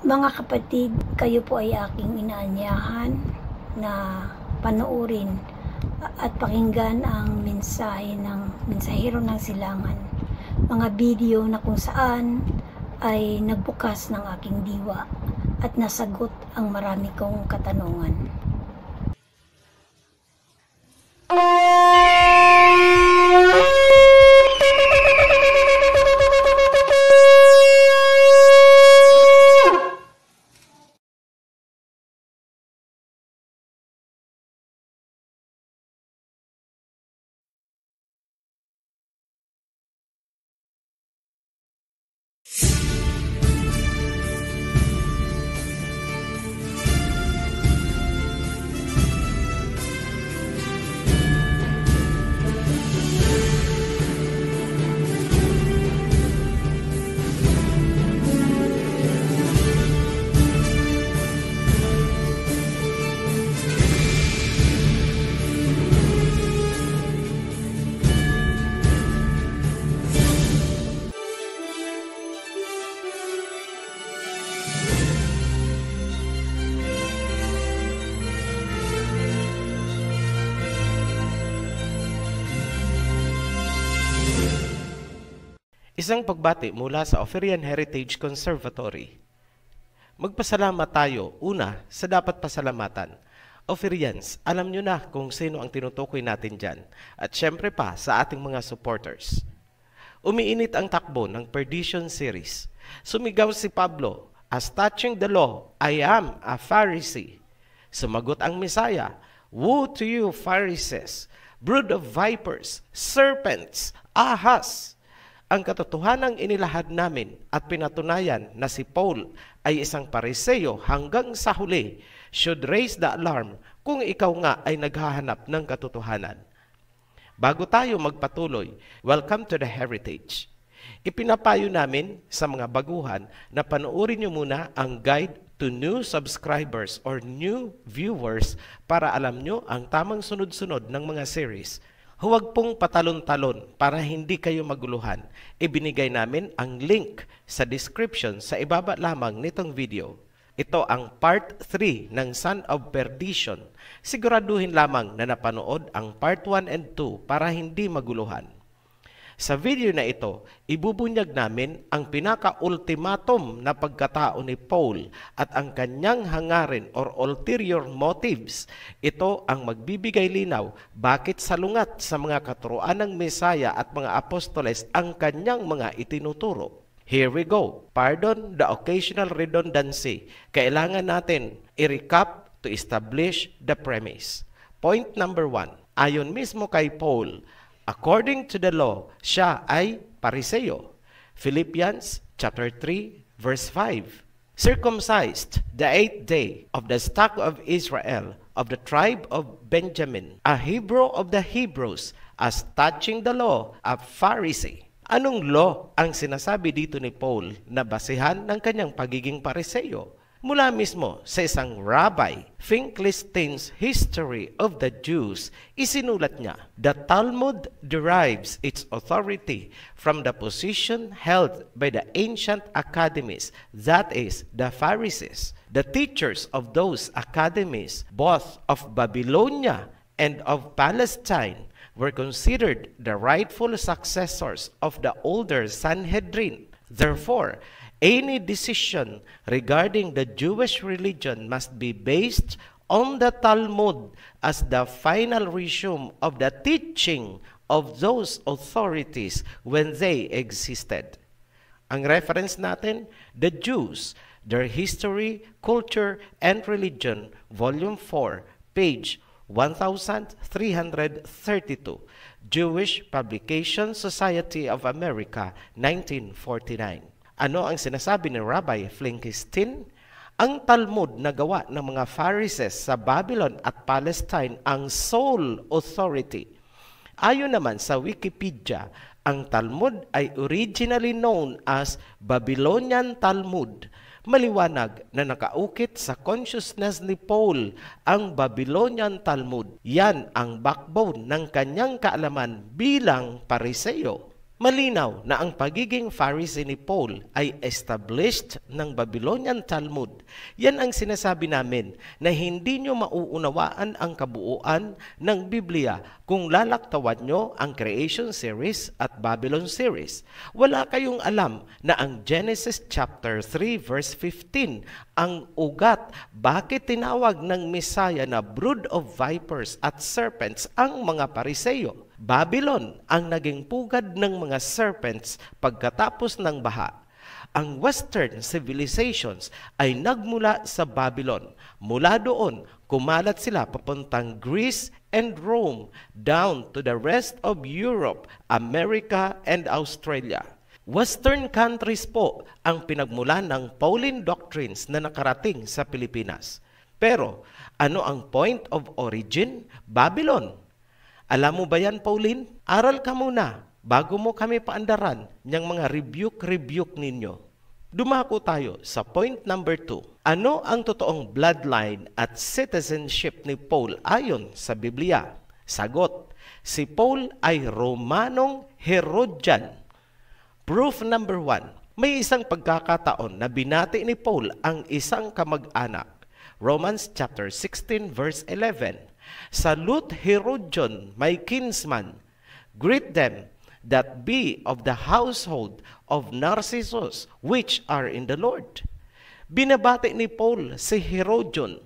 Mga kapatid, kayo po ay aking inaanyahan na panoorin at pakinggan ang mensahe ng mensahero ng silangan. Mga video na kung saan ay nagbukas ng aking diwa at nasagot ang marami kong katanungan. Isang pagbati mula sa Oferian Heritage Conservatory. Magpasalamat tayo una sa dapat pasalamatan. Oferians, alam nyo na kung sino ang tinutukoy natin dyan. At syempre pa sa ating mga supporters. Umiinit ang takbo ng Perdition series. Sumigaw si Pablo, "As touching the law, I am a Pharisee." Sumagot ang Messiah, "Woe to you, Pharisees, brood of vipers, serpents, ahas." Ang katotohanang inilahad namin at pinatunayan na si Paul ay isang Pariseo hanggang sa huli should raise the alarm kung ikaw nga ay naghahanap ng katotohanan. Bago tayo magpatuloy, welcome to the Heritage. Ipinapayo namin sa mga baguhan na panoorin nyo muna ang guide to new subscribers or new viewers para alam nyo ang tamang sunod-sunod ng mga series. Huwag pong patalon-talon para hindi kayo maguluhan. Ibinigay namin ang link sa description sa ibaba lamang nitong video. Ito ang part 3 ng Son of Perdition. Siguraduhin lamang na napanood ang part 1 and 2 para hindi maguluhan. Sa video na ito, ibubunyag namin ang pinaka-ultimatum na pagkatao ni Paul at ang kanyang hangarin or ulterior motives. Ito ang magbibigay linaw bakit salungat sa mga katuruan ng Mesaya at mga apostoles ang kanyang mga itinuturo. Here we go. Pardon the occasional redundancy. Kailangan natin i-recap to establish the premise. Point number 1. Ayon mismo kay Paul, according to the law, siya ay Pariseo. Philippians chapter 3, verse 5. Circumcised the 8th day of the stock of Israel, of the tribe of Benjamin, a Hebrew of the Hebrews, as touching the law, a Pharisee. Anong law ang sinasabi dito ni Paul na basehan ng kanyang pagiging Pariseo? Mula mismo sa isang rabbi, Finkelstein's History of the Jews, isinulat niya, "The Talmud derives its authority from the position held by the ancient academies, that is, the Pharisees. The teachers of those academies, both of Babylonia and of Palestine, were considered the rightful successors of the older Sanhedrin. Therefore, any decision regarding the Jewish religion must be based on the Talmud as the final resume of the teaching of those authorities when they existed." Ang reference natin, The Jews, Their History, Culture, and Religion, Volume 4, page 1332, Jewish Publication Society of America, 1949. Ano ang sinasabi ni Rabbi Finkelstein? Ang Talmud na gawa ng mga Pharisees sa Babylon at Palestine ang sole authority. Ayon naman sa Wikipedia, ang Talmud ay originally known as Babylonian Talmud. Maliwanag na nakaukit sa consciousness ni Paul ang Babylonian Talmud. Yan ang backbone ng kanyang kaalaman bilang Pariseo. Malinaw na ang pagiging Pharisee ni Paul ay established ng Babylonian Talmud. Yan ang sinasabi namin na hindi nyo mauunawaan ang kabuuan ng Biblia kung lalaktawan nyo ang Creation series at Babylon series. Wala kayong alam na ang Genesis chapter 3 verse 15 ang ugat bakit tinawag ng Messiah na brood of vipers at serpents ang mga Pariseyo. Babylon ang naging pugad ng mga serpents pagkatapos ng baha. Ang Western civilizations ay nagmula sa Babylon. Mula doon, kumalat sila papuntang Greece and Rome down to the rest of Europe, America, and Australia. Western countries po ang pinagmulan ng Pauline doctrines na nakarating sa Pilipinas. Pero ano ang point of origin? Babylon. Alam mo ba yan, Pauline? Aral ka muna bago mo kami paandaran niyang mga rebuke ninyo. Dumako tayo sa point number 2. Ano ang totoong bloodline at citizenship ni Paul ayon sa Biblia? Sagot, si Paul ay Romanong Herodian. Proof number 1. May isang pagkakataon na binati ni Paul ang isang kamag-anak. Romans chapter 16 verse 11. Salute Herodion, my kinsman. Greet them that be of the household of Narcissus, which are in the Lord. Binabati ni Paul si Herodion,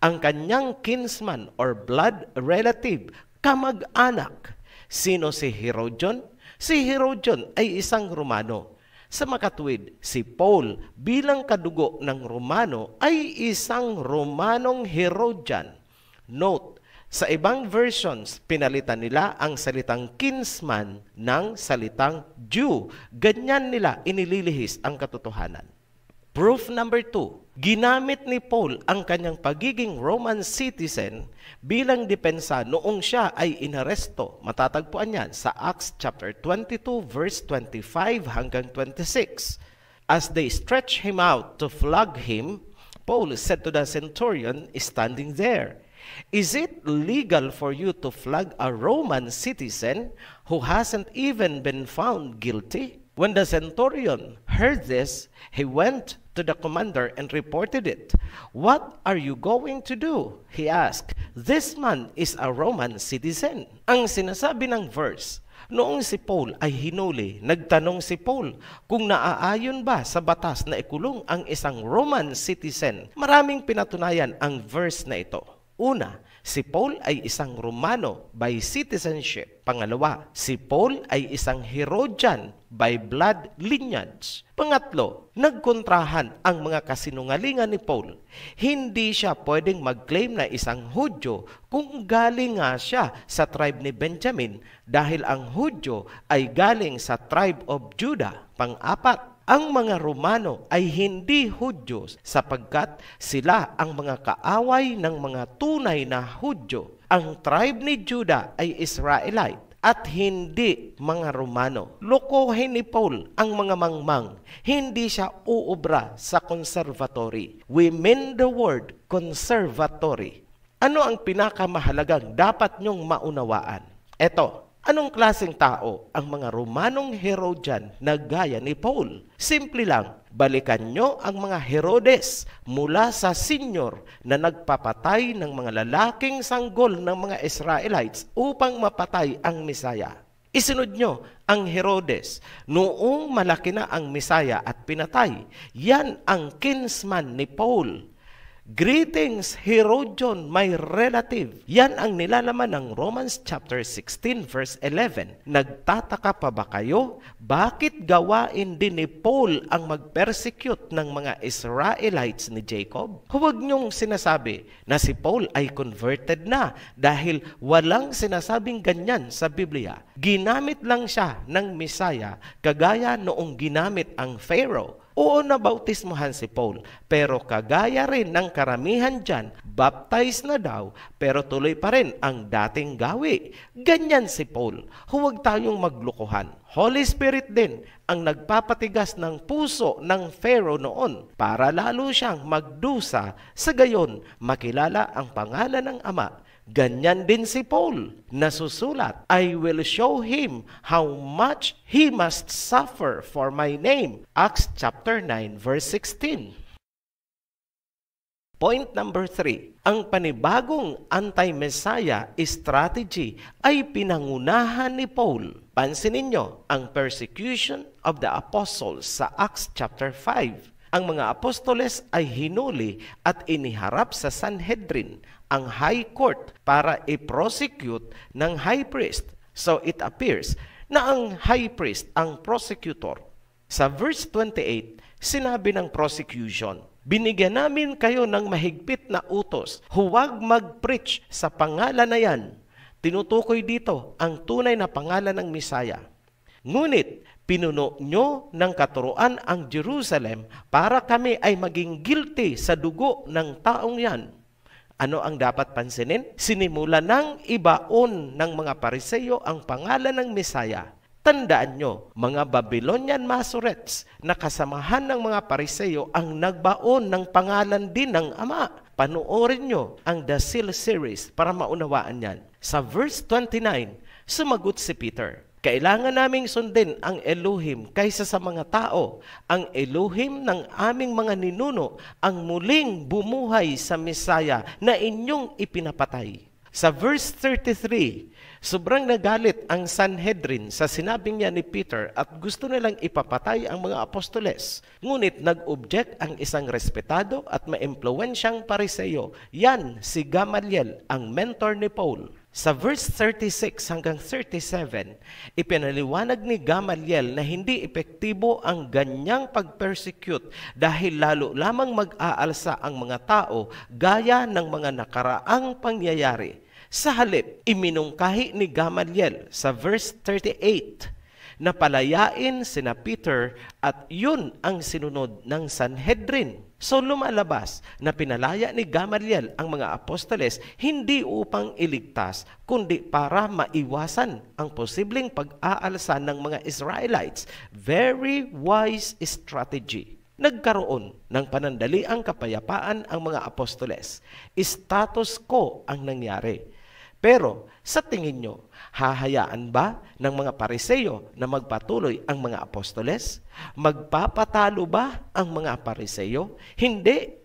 ang kanyang kinsman or blood relative, kamag-anak. Sino si Herodion? Si Herodion ay isang Romano. Sa makatuwid, si Paul bilang kadugo ng Romano ay isang Romanong Herodian. Note, sa ibang versions, pinalitan nila ang salitang kinsman ng salitang Jew. Ganyan nila inililihis ang katotohanan. Proof number 2. Ginamit ni Paul ang kanyang pagiging Roman citizen bilang depensa noong siya ay inaresto. Matatagpuan yan sa Acts chapter 22 verse 25 hanggang 26. As they stretched him out to flog him, Paul said to the centurion standing there, "Is it legal for you to flog a Roman citizen who hasn't even been found guilty?" When the centurion heard this, he went to the commander and reported it. "What are you going to do?" he asked. "This man is a Roman citizen." Ang sinasabi ng verse, noong si Paul ay hinuli, nagtanong si Paul kung naaayon ba sa batas na ikulong ang isang Roman citizen. Maraming pinatunayan ang verse na ito. Una, si Paul ay isang Romano by citizenship. Pangalawa, si Paul ay isang Herodian by blood lineage. Pangatlo, nagkontrahan ang mga kasinungalingan ni Paul. Hindi siya pwedeng mag-claim na isang Hudyo kung galing nga siya sa tribe ni Benjamin dahil ang Hudyo ay galing sa tribe of Judah. Pang-apat, ang mga Romano ay hindi Hudyo sapagkat sila ang mga kaaway ng mga tunay na Hudyo. Ang tribe ni Judah ay Israelite at hindi mga Romano. Lokohin ni Paul ang mga mangmang. Hindi siya uubra sa conservatory. We mean the word conservatory. Ano ang pinakamahalagang dapat nyong maunawaan? Eto. Anong klaseng tao ang mga Romanong Herodian na gaya ni Paul? Simple lang, balikan nyo ang mga Herodes mula sa senior na nagpapatay ng mga lalaking sanggol ng mga Israelites upang mapatay ang Misaya. Isunod nyo ang Herodes noong malaki na ang Misaya at pinatay. Yan ang kinsman ni Paul. Greetings, Herodion, my relative. Yan ang nilalaman ng Romans chapter 16 verse 11. Nagtataka pa ba kayo? Bakit gawain din ni Paul ang mag-persecute ng mga Israelites ni Jacob? Huwag niyong sinasabi na si Paul ay converted na dahil walang sinasabing ganyan sa Biblia. Ginamit lang siya ng Misaya kagaya noong ginamit ang Pharaoh. Oo, nabautismohan si Paul, pero kagaya rin ng karamihan dyan, baptize na daw, pero tuloy pa rin ang dating gawi. Ganyan si Paul. Huwag tayong maglukuhan. Holy Spirit din ang nagpapatigas ng puso ng Pharaoh noon para lalo siyang magdusa, sa gayon makilala ang pangalan ng Ama Ganyan din si Paul, nasusulat, I will show him how much he must suffer for my name. Acts chapter 9, verse 16. Point number 3, ang panibagong anti-Messiah strategy ay pinangunahan ni Paul. Pansinin ninyo ang persecution of the apostles sa Acts chapter 5. Ang mga apostoles ay hinuli at iniharap sa Sanhedrin, ang high court, para i-prosecute ng high priest. So it appears na ang high priest ang prosecutor. Sa verse 28, sinabi ng prosecution, binigyan namin kayo ng mahigpit na utos, huwag mag-preach sa pangalan na yan. Tinutukoy dito ang tunay na pangalan ng Messiah. Ngunit, pinuno nyo ng katuruan ang Jerusalem para kami ay maging guilty sa dugo ng taong yan. Ano ang dapat pansinin? Sinimula ng ibaon ng mga Pariseo ang pangalan ng Messiah. Tandaan nyo, mga Babylonian Masoretes na kasamahan ng mga Pariseo ang nagbaon ng pangalan din ng Ama. Panoorin nyo ang The Seal series para maunawaan yan. Sa verse 29, sumagot si Peter, kailangan naming sundin ang Elohim kaysa sa mga tao. Ang Elohim ng aming mga ninuno ang muling bumuhay sa Messiah na inyong ipinapatay. Sa verse 33, sobrang nagalit ang Sanhedrin sa sinabing niya ni Peter at gusto nilang ipapatay ang mga apostoles. Ngunit nag-object ang isang respetado at maimpluwensyang Pariseo. Yan si Gamaliel, ang mentor ni Paul. Sa verse 36 hanggang 37, ipinaliwanag ni Gamaliel na hindi epektibo ang ganyang pag-persecute dahil lalo lamang mag-aalsa ang mga tao gaya ng mga nakaraang pangyayari. Sa halip, iminungkahi ni Gamaliel sa verse 38 na palayain sina Peter at yun ang sinunod ng Sanhedrin. So lumalabas na pinalaya ni Gamaliel ang mga apostoles hindi upang iligtas, kundi para maiwasan ang posibleng pag-aalsa ng mga Israelites. Very wise strategy. Nagkaroon ng panandaliang kapayapaan ang mga apostoles. Status quo ang nangyari. Pero sa tingin nyo, hahayaan ba ng mga Pariseo na magpatuloy ang mga apostoles? Magpapatalo ba ang mga Pariseo? Hindi.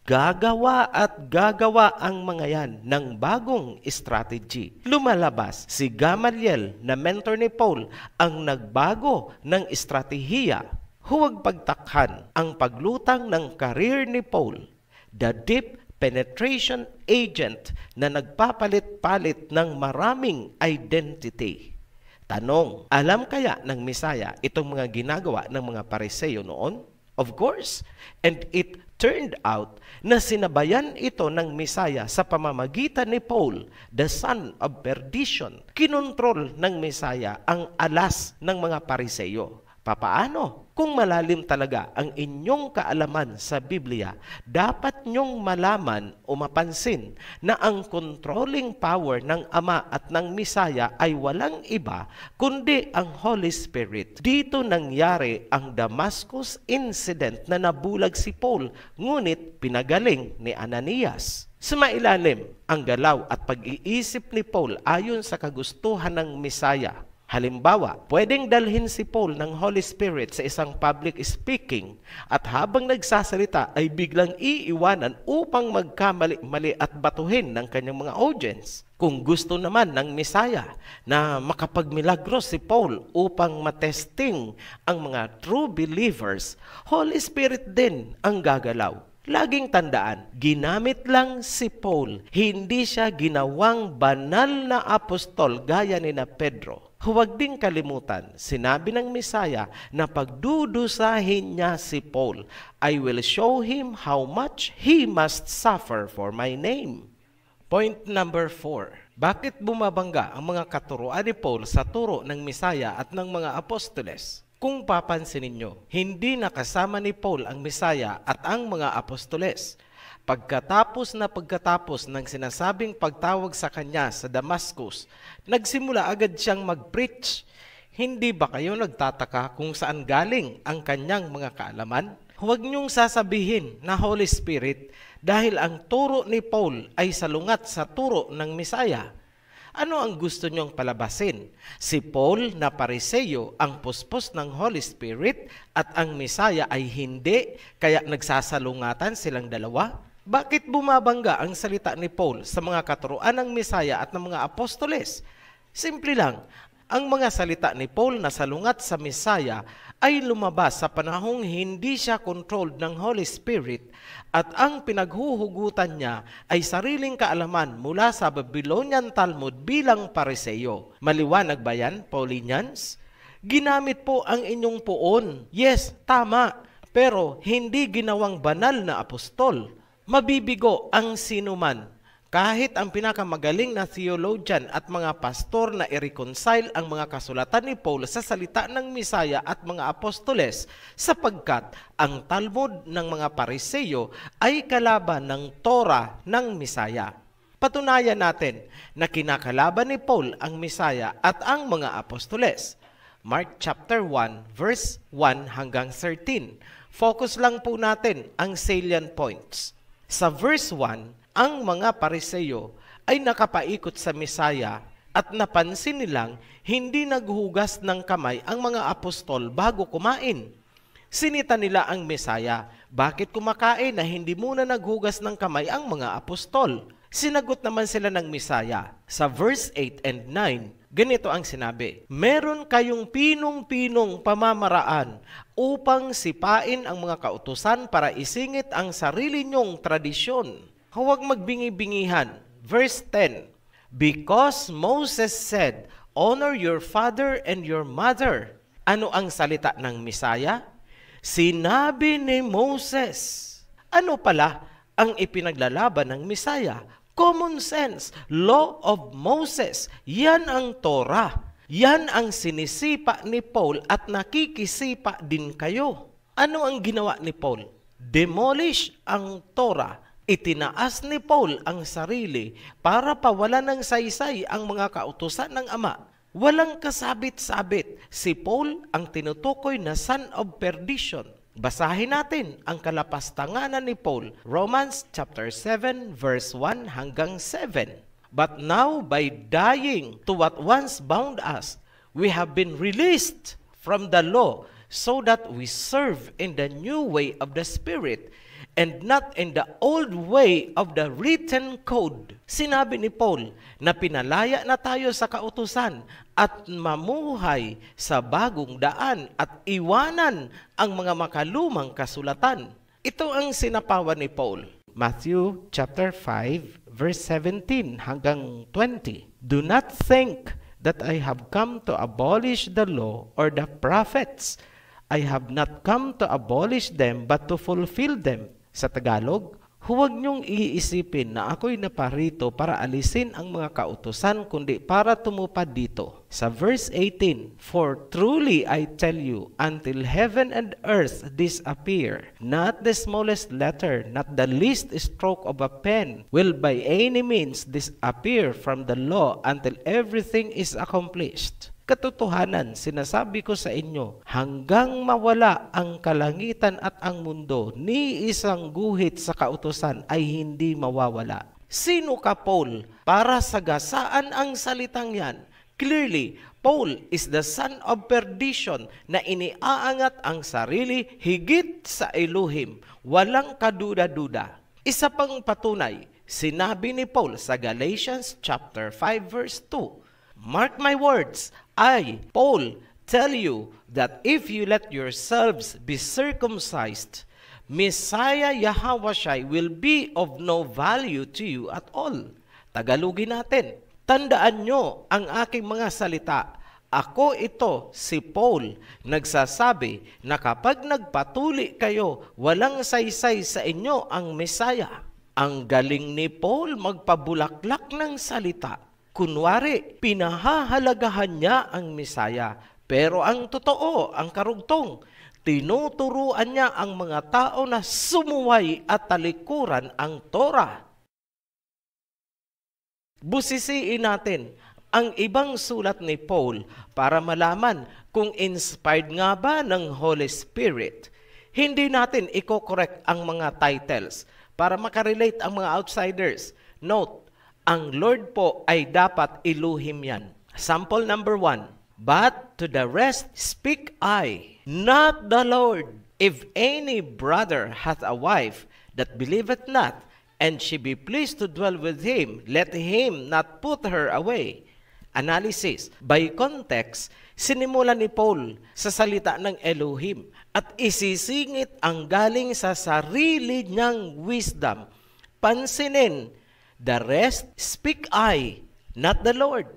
Gagawa at gagawa ang mga yan ng bagong strategy. Lumalabas si Gamaliel na mentor ni Paul ang nagbago ng estratehiya. Huwag pagtakhan ang paglutang ng karir ni Paul. The deep penetration agent na nagpapalit-palit ng maraming identity. Tanong, alam kaya ng Messiah itong mga ginagawa ng mga Pariseo noon? Of course. And it turned out na sinabayan ito ng Messiah sa pamamagitan ni Paul, the son of perdition. Kinontrol ng Messiah ang alas ng mga Pariseo. Papaano? Kung malalim talaga ang inyong kaalaman sa Biblia, dapat nyong malaman o mapansin na ang controlling power ng Ama at ng Messiah ay walang iba kundi ang Holy Spirit. Dito nangyari ang Damascus incident na nabulag si Paul, ngunit pinagaling ni Ananias. Sumailalim ang galaw at pag-iisip ni Paul ayon sa kagustuhan ng Messiah. Halimbawa, pwedeng dalhin si Paul ng Holy Spirit sa isang public speaking at habang nagsasalita ay biglang iiwanan upang magkamali-mali at batuhin ng kanyang mga audience. Kung gusto naman ng Messiah na makapagmilagros si Paul upang matesting ang mga true believers, Holy Spirit din ang gagalaw. Laging tandaan, ginamit lang si Paul, hindi siya ginawang banal na apostol gaya ni na Pedro. Huwag ding kalimutan, sinabi ng Messiah na pagdudusahin niya si Paul, I will show him how much he must suffer for my name. Point number 4. Bakit bumabangga ang mga katuruan ni Paul sa turo ng Messiah at ng mga apostoles? Kung papansinin nyo, hindi nakasama ni Paul ang Messiah at ang mga apostoles. Pagkatapos ng sinasabing pagtawag sa kanya sa Damascus, nagsimula agad siyang mag-preach. Hindi ba kayo nagtataka kung saan galing ang kanyang mga kaalaman? Huwag niyong sasabihin na Holy Spirit dahil ang turo ni Paul ay salungat sa turo ng Misaya. Ano ang gusto niyong palabasin? Si Paul na Pariseo ang puspos ng Holy Spirit at ang Misaya ay hindi, kaya nagsasalungatan silang dalawa? Bakit bumabangga ang salita ni Paul sa mga katuruan ng Misaya at ng mga apostoles? Simple lang, ang mga salita ni Paul na salungat sa Misaya ay lumabas sa panahong hindi siya controlled ng Holy Spirit at ang pinaghuhugutan niya ay sariling kaalaman mula sa Babylonian Talmud bilang Pariseo. Maliwanag ba yan, Paulinians? Ginamit po ang inyong puon. Yes, tama. Pero hindi ginawang banal na apostol. Mabibigo ang sinuman. Kahit ang pinakamagaling na theologian at mga pastor na i-reconcile ang mga kasulatan ni Paul sa salita ng Misaya at mga apostoles, sapagkat ang Talmud ng mga Pariseo ay kalaban ng Torah ng Misaya. Patunayan natin na kinakalaban ni Paul ang Misaya at ang mga apostoles. Mark chapter 1 verse 1 hanggang 13. Focus lang po natin ang salient points. Sa verse 1, ang mga Pariseo ay nakapaikot sa Misaya at napansin nilang hindi naghugas ng kamay ang mga apostol bago kumain. Sinita nila ang Misaya, bakit kumakain na hindi muna naghugas ng kamay ang mga apostol? Sinagot naman sila ng Misaya. Sa verse 8 and 9, ganito ang sinabi, meron kayong pinong-pinong pamamaraan upang sipain ang mga kautusan para isingit ang sarili nyong tradisyon. Huwag magbingi-bingihan. Verse 10, because Moses said, honor your father and your mother. Ano ang salita ng Misaya? Sinabi ni Moses. Ano pala ang ipinaglalaban ng Misaya? Common sense, law of Moses. Yan ang Torah. Yan ang sinisipa ni Paul at nakikisipa din kayo. Ano ang ginawa ni Paul? Demolish ang Torah. Itinaas ni Paul ang sarili para pawalan ng saysay ang mga kautusan ng Ama. Walang kasabit-sabit. Si Paul ang tinutukoy na son of perdition. Basahin natin ang kalapastanganan ni Paul, Romans chapter 7 verse 1 hanggang 7. But now by dying to what once bound us, we have been released from the law so that we serve in the new way of the Spirit and not in the old way of the written code. Sinabi ni Paul na pinalaya na tayo sa kautusan at mamuhay sa bagong daan at iwanan ang mga makalumang kasulatan. Ito ang sinapawan ni Paul. Matthew chapter 5 verse 17 hanggang 20. Do not think that I have come to abolish the law or the prophets. I have not come to abolish them but to fulfill them. Sa Tagalog, huwag niyong iisipin na ako'y naparito para alisin ang mga kautusan kundi para tumupad dito. Sa verse 18, for truly I tell you, until heaven and earth disappear, not the smallest letter, not the least stroke of a pen, will by any means disappear from the law until everything is accomplished. Katotohanan, sinasabi ko sa inyo, hanggang mawala ang kalangitan at ang mundo, ni isang guhit sa kautusan ay hindi mawawala. Sino ka, Paul, para sagasaan ang salitang yan? Clearly, Paul is the son of perdition na iniaangat ang sarili higit sa Elohim. Walang kaduda-duda. Isa pang patunay, sinabi ni Paul sa Galatians chapter 5 verse 2, mark my words, I, Paul, tell you that if you let yourselves be circumcised, Messiah Yahawashai will be of no value to you at all. Tagalogin natin, tandaan nyo ang aking mga salita. Ako ito, si Paul, nagsasabi na kapag nagpatuli kayo, walang saysay sa inyo ang Messiah. Ang galing ni Paul magpabulaklak ng salita. Kunwari, pinahahalagahan niya ang Misaya. Pero ang totoo, ang karugtong, tinuturuan niya ang mga tao na sumuway at talikuran ang Torah. Busisiin natin ang ibang sulat ni Paul para malaman kung inspired nga ba ng Holy Spirit. Hindi natin i-correct ang mga titles para makarelate ang mga outsiders. Note, ang Lord po ay dapat iluhim yan. Sample number 1. But to the rest speak I, not the Lord. If any brother hath a wife that believeth not, and she be pleased to dwell with him, let him not put her away. Analysis. By context, sinimula ni Paul sa salita ng Elohim at isisingit ang galing sa sarili niyang wisdom. Pansinin, the rest speak I, not the Lord.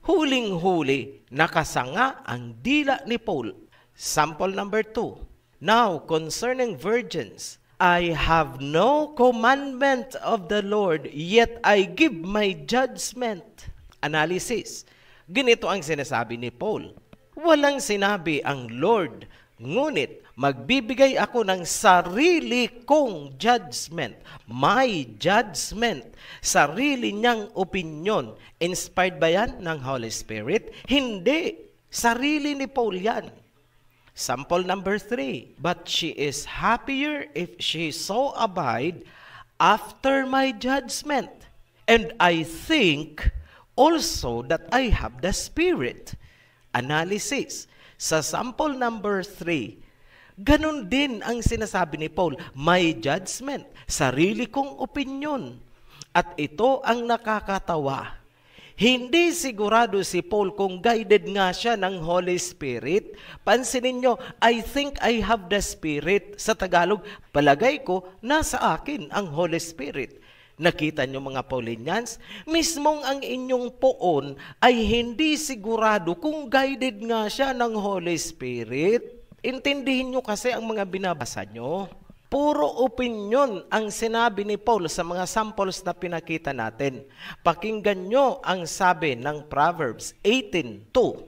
Huling-huli, nakasanga ang dila ni Paul. Sample number 2. Now, concerning virgins, I have no commandment of the Lord, yet I give my judgment. Analysis. Ganito ang sinasabi ni Paul. Walang sinabi ang Lord, ngunit magbibigay ako ng sarili kong judgment. My judgment. Sarili niyang opinion. Inspired ba yan ng Holy Spirit? Hindi. Sarili ni Paul yan. Sample number 3. But she is happier if she so abide after my judgment. And I think also that I have the Spirit. Analysis. Sa sample number 3, ganun din ang sinasabi ni Paul, my judgment, sarili kong opinion. At ito ang nakakatawa. Hindi sigurado si Paul kung guided nga siya ng Holy Spirit. Pansinin nyo, I think I have the Spirit. Sa Tagalog, palagay ko, nasa akin ang Holy Spirit. Nakita nyo mga Paulinians, mismong ang inyong poon ay hindi sigurado kung guided nga siya ng Holy Spirit. Intindihin nyo kasi ang mga binabasa nyo. Puro opinion ang sinabi ni Paul sa mga samples na pinakita natin. Pakinggan nyo ang sabi ng Proverbs 18:2.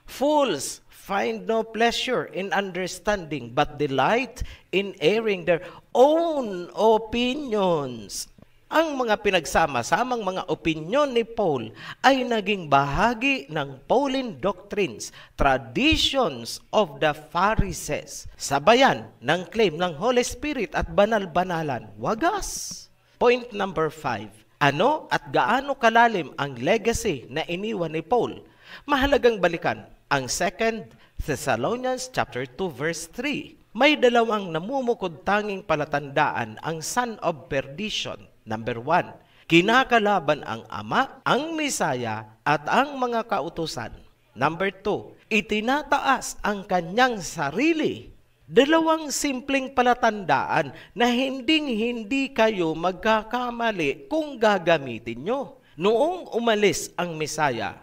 Fools find no pleasure in understanding, but delight in airing their own opinions. Ang mga pinagsama-samang mga opinion ni Paul ay naging bahagi ng Pauline doctrines, traditions of the Pharisees. Sabayan ng claim ng Holy Spirit at banal-banalan. Wagas! Point number 5. Ano at gaano kalalim ang legacy na iniwan ni Paul? Mahalagang balikan ang 2 Thessalonians chapter 2 verse 3. May dalawang namumukod tanging palatandaan ang son of perdition. Number 1, kinakalaban ang Ama, ang Misaya, at ang mga kautusan. Number 2, itinataas ang kanyang sarili. Dalawang simpleng palatandaan na hindi kayo magkakamali kung gagamitin nyo. Noong umalis ang Misaya,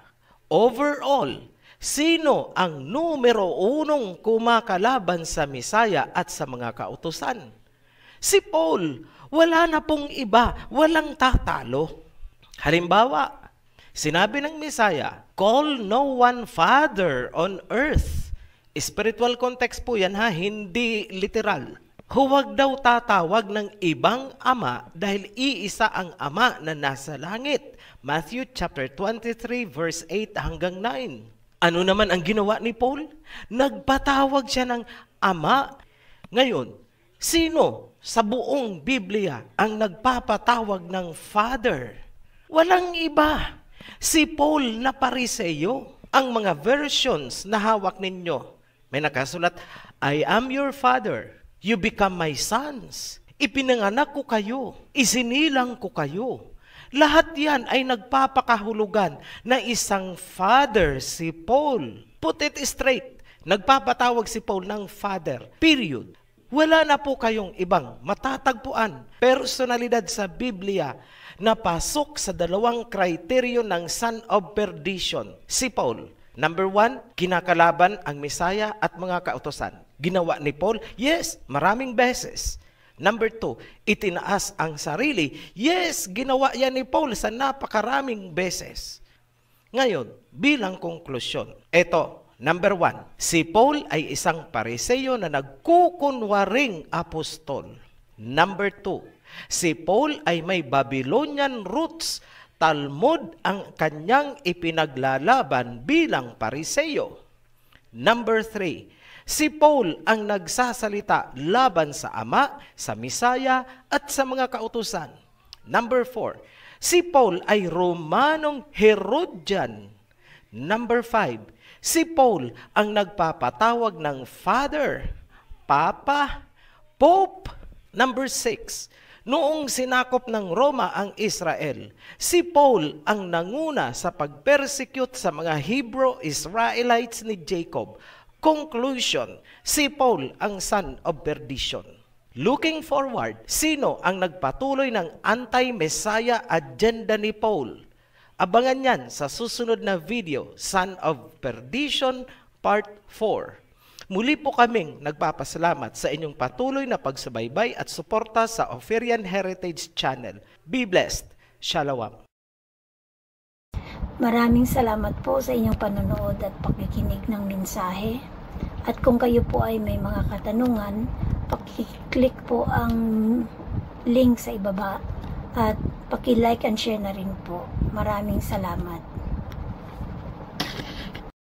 overall, sino ang numero 1 kumakalaban sa Misaya at sa mga kautusan? Si Paul. Wala na pong iba, walang tatalo. Halimbawa, sinabi ng Misaya, call no one father on earth. Spiritual context po yan ha, hindi literal. Huwag daw tatawag ng ibang ama dahil iisa ang ama na nasa langit. Matthew chapter 23 verse 8 hanggang 9. Ano naman ang ginawa ni Paul? Nagpatawag siya ng ama. Ngayon, sino sa buong Biblia ang nagpapatawag ng Father? Walang iba. Si Paul na Pariseo. Ang mga versions na hawak ninyo, may nakasulat, I am your father. You become my sons. Ipinanganak ko kayo. Isinilang ko kayo. Lahat yan ay nagpapakahulugan na isang father si Paul. Put it straight. Nagpapatawag si Paul ng Father. Period. Wala na po kayong ibang matatagpuan personalidad sa Biblia na pasok sa dalawang kriteriyo ng son of perdition. Si Paul. Number 1, kinakalaban ang Misaya at mga kautusan. Ginawa ni Paul? Yes, maraming beses. Number 2, itinaas ang sarili. Yes, ginawa yan ni Paul sa napakaraming beses. Ngayon, bilang konklusyon, ito, number 1, si Paul ay isang Pariseo na nagkukunwaring apostol. Number 2, si Paul ay may Babylonian roots. Talmud ang kanyang ipinaglalaban bilang Pariseo. Number 3, Si Paul ang nagsasalita laban sa Ama, sa Misaya at sa mga kautusan. Number 4, si Paul ay Romanong Herodian. Number 5, si Paul ang nagpapatawag ng Father, Papa, Pope. Number 6, noong sinakop ng Roma ang Israel, si Paul ang nanguna sa pag-persecute sa mga Hebrew Israelites ni Jacob. Conclusion, si Paul ang son of perdition. Looking forward, sino ang nagpatuloy ng anti-Messiah agenda ni Paul? Abangan yan sa susunod na video, Son of Perdition Part 4. Muli po kaming nagpapasalamat sa inyong patuloy na pagsubaybay at suporta sa Oferian Heritage Channel. Be blessed. Shalom. Maraming salamat po sa inyong panonood at pakikinig ng mensahe. At kung kayo po ay may mga katanungan, paki-click po ang link sa ibaba at paki-like and share na rin po. Maraming salamat.